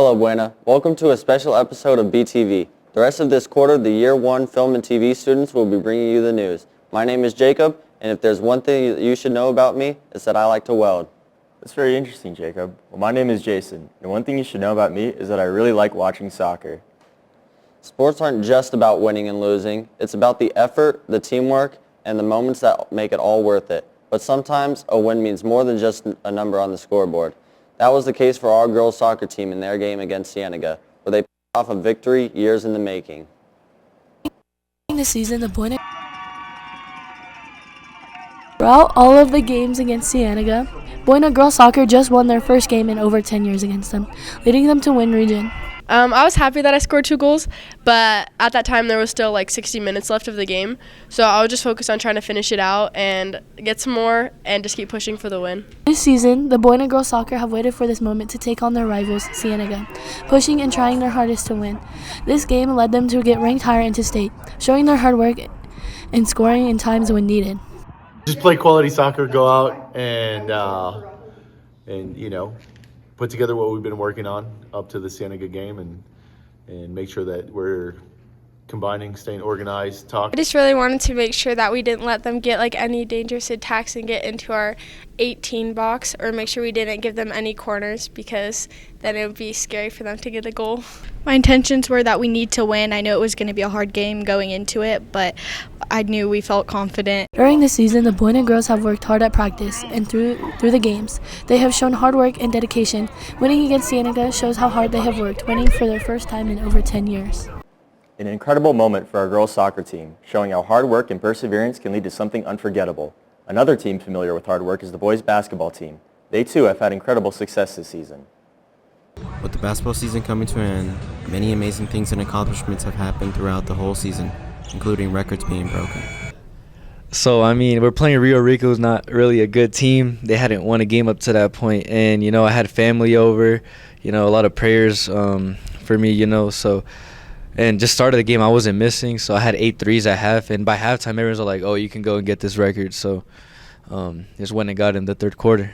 Hello, Buena. Welcome to a special episode of BTV. The rest of this quarter, the Year 1 Film and TV students will be bringing you the news. My name is Jacob, and if there's one thing that you should know about me, it's that I like to weld. That's very interesting, Jacob. Well, my name is Jason, and one thing you should know about me is that I really like watching soccer. Sports aren't just about winning and losing. It's about the effort, the teamwork, and the moments that make it all worth it. But sometimes a win means more than just a number on the scoreboard. That was the case for our girls soccer team in their game against Cienega, where they pulled off a victory years in the making. This season, the Buena throughout all of the games against Cienega, Buena girls soccer just won their first game in over 10 years against them, leading them to win region. I was happy that I scored 2 goals, but at that time there was still like 60 minutes left of the game, so I was just focused on trying to finish it out and get some more and just keep pushing for the win. This season, the Buena girls soccer have waited for this moment to take on their rivals, Cienega, pushing and trying their hardest to win. This game led them to get ranked higher into state, showing their hard work and scoring in times when needed. Just play quality soccer, go out and put together what we've been working on up to the Cienega game and make sure that we're combining, staying organized, talk. I just really wanted to make sure that we didn't let them get like any dangerous attacks and get into our 18 box, or make sure we didn't give them any corners, because then it would be scary for them to get a goal. My intentions were that we need to win. I knew it was going to be a hard game going into it, but I knew we felt confident. During the season, the Buena girls have worked hard at practice and through the games. They have shown hard work and dedication. Winning against Cienega shows how hard they have worked, winning for their first time in over 10 years. An incredible moment for our girls soccer team, showing how hard work and perseverance can lead to something unforgettable. Another team familiar with hard work is the boys basketball team. They too have had incredible success this season. With the basketball season coming to an end, many amazing things and accomplishments have happened throughout the whole season, including records being broken. So, we're playing Rio Rico, who's not really a good team. They hadn't won a game up to that point. And, I had family over, a lot of prayers for me, and just started the game, I wasn't missing. So I had 8 threes at half. And by halftime, everyone's like, oh, you can go and get this record. So just went and got in the third quarter.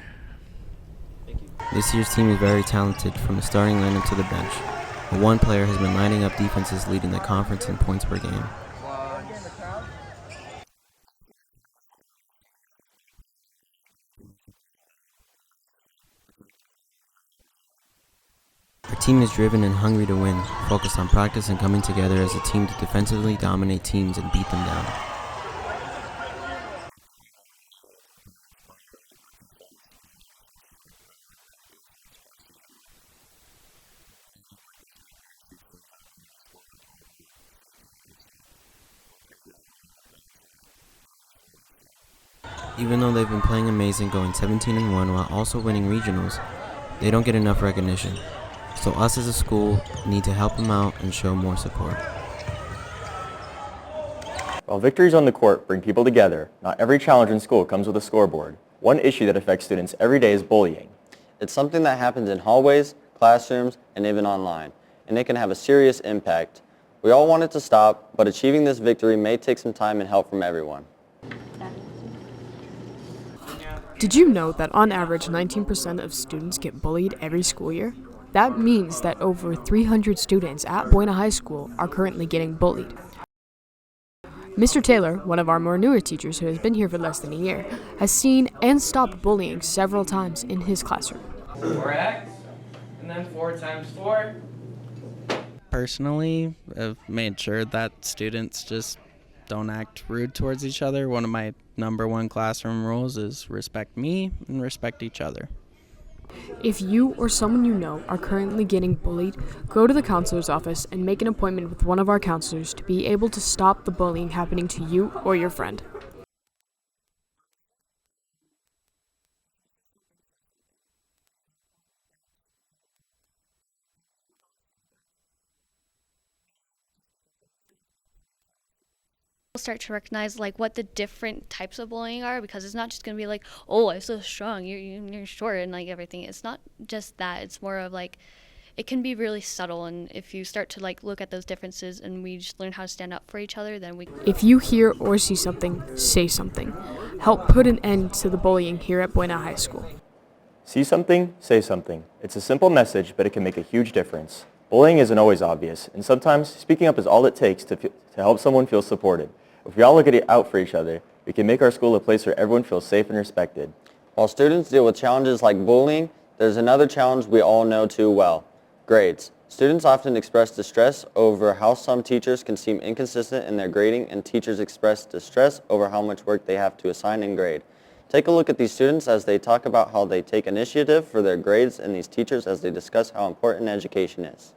This year's team is very talented, from the starting lineup to the bench. But one player has been lining up defenses leading the conference in points per game. Our team is driven and hungry to win, focused on practice and coming together as a team to defensively dominate teams and beat them down. Even though they've been playing amazing, going 17-1 while also winning regionals, they don't get enough recognition. So us as a school need to help them out and show more support. While victories on the court bring people together, not every challenge in school comes with a scoreboard. One issue that affects students every day is bullying. It's something that happens in hallways, classrooms, and even online, and it can have a serious impact. We all want it to stop, but achieving this victory may take some time and help from everyone. Did you know that on average 19% of students get bullied every school year? That means that over 300 students at Buena High School are currently getting bullied. Mr. Taylor, one of our more newer teachers who has been here for less than a year, has seen and stopped bullying several times in his classroom. 4x, and then 4 times 4. Personally, I've made sure that students just don't act rude towards each other. One of my #1 classroom rules is respect me and respect each other. If you or someone you know are currently getting bullied, go to the counselor's office and make an appointment with one of our counselors to be able to stop the bullying happening to you or your friend. Start to recognize what the different types of bullying are, because it's not just going to be like, oh, I'm so strong, you're short and everything. It's not just that. It's more of it can be really subtle, and if you start to look at those differences and we just learn how to stand up for each other, then we... If you hear or see something, say something. Help put an end to the bullying here at Buena High School. See something, say something. It's a simple message, but it can make a huge difference. Bullying isn't always obvious, and sometimes speaking up is all it takes to help someone feel supported. If we all look out for each other, we can make our school a place where everyone feels safe and respected. While students deal with challenges like bullying, there's another challenge we all know too well: grades. Students often express distress over how some teachers can seem inconsistent in their grading, and teachers express distress over how much work they have to assign and grade. Take a look at these students as they talk about how they take initiative for their grades, and these teachers as they discuss how important education is.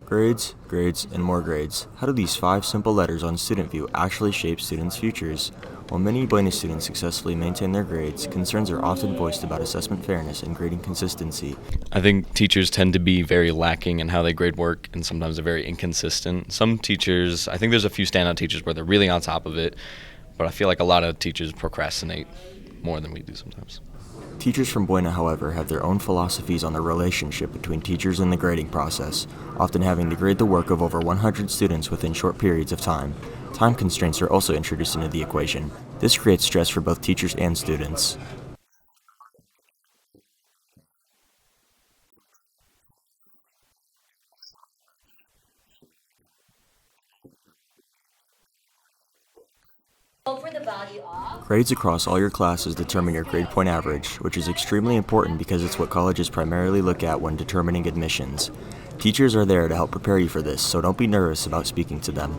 Grades, grades, and more grades. How do these 5 simple letters on Student View actually shape students' futures? While many Buena students successfully maintain their grades, concerns are often voiced about assessment fairness and grading consistency. I think teachers tend to be very lacking in how they grade work, and sometimes they're very inconsistent. Some teachers, I think there's a few standout teachers where they're really on top of it, but I feel like a lot of teachers procrastinate more than we do sometimes. Teachers from Buena, however, have their own philosophies on the relationship between teachers and the grading process, often having to grade the work of over 100 students within short periods of time. Time constraints are also introduced into the equation. This creates stress for both teachers and students. Grades across all your classes determine your grade point average, which is extremely important because it's what colleges primarily look at when determining admissions. Teachers are there to help prepare you for this, so don't be nervous about speaking to them.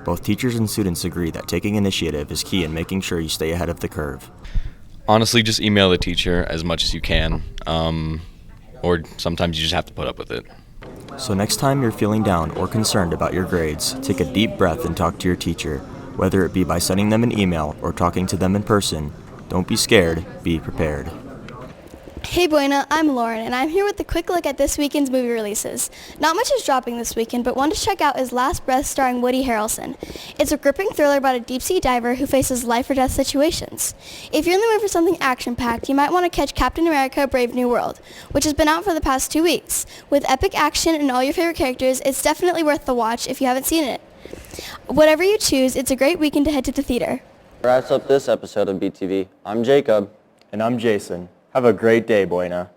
Both teachers and students agree that taking initiative is key in making sure you stay ahead of the curve. Honestly, just email the teacher as much as you can, or sometimes you just have to put up with it. So next time you're feeling down or concerned about your grades, take a deep breath and talk to your teacher, whether it be by sending them an email or talking to them in person. Don't be scared, be prepared. Hey Buena, I'm Lauren, and I'm here with a quick look at this weekend's movie releases. Not much is dropping this weekend, but one to check out is Last Breath starring Woody Harrelson. It's a gripping thriller about a deep-sea diver who faces life-or-death situations. If you're in the mood for something action-packed, you might want to catch Captain America: Brave New World, which has been out for the past 2 weeks. With epic action and all your favorite characters, it's definitely worth the watch if you haven't seen it. Whatever you choose, it's a great weekend to head to the theater. Wraps up this episode of BTV. I'm Jacob. And I'm Jason. Have a great day, Buena.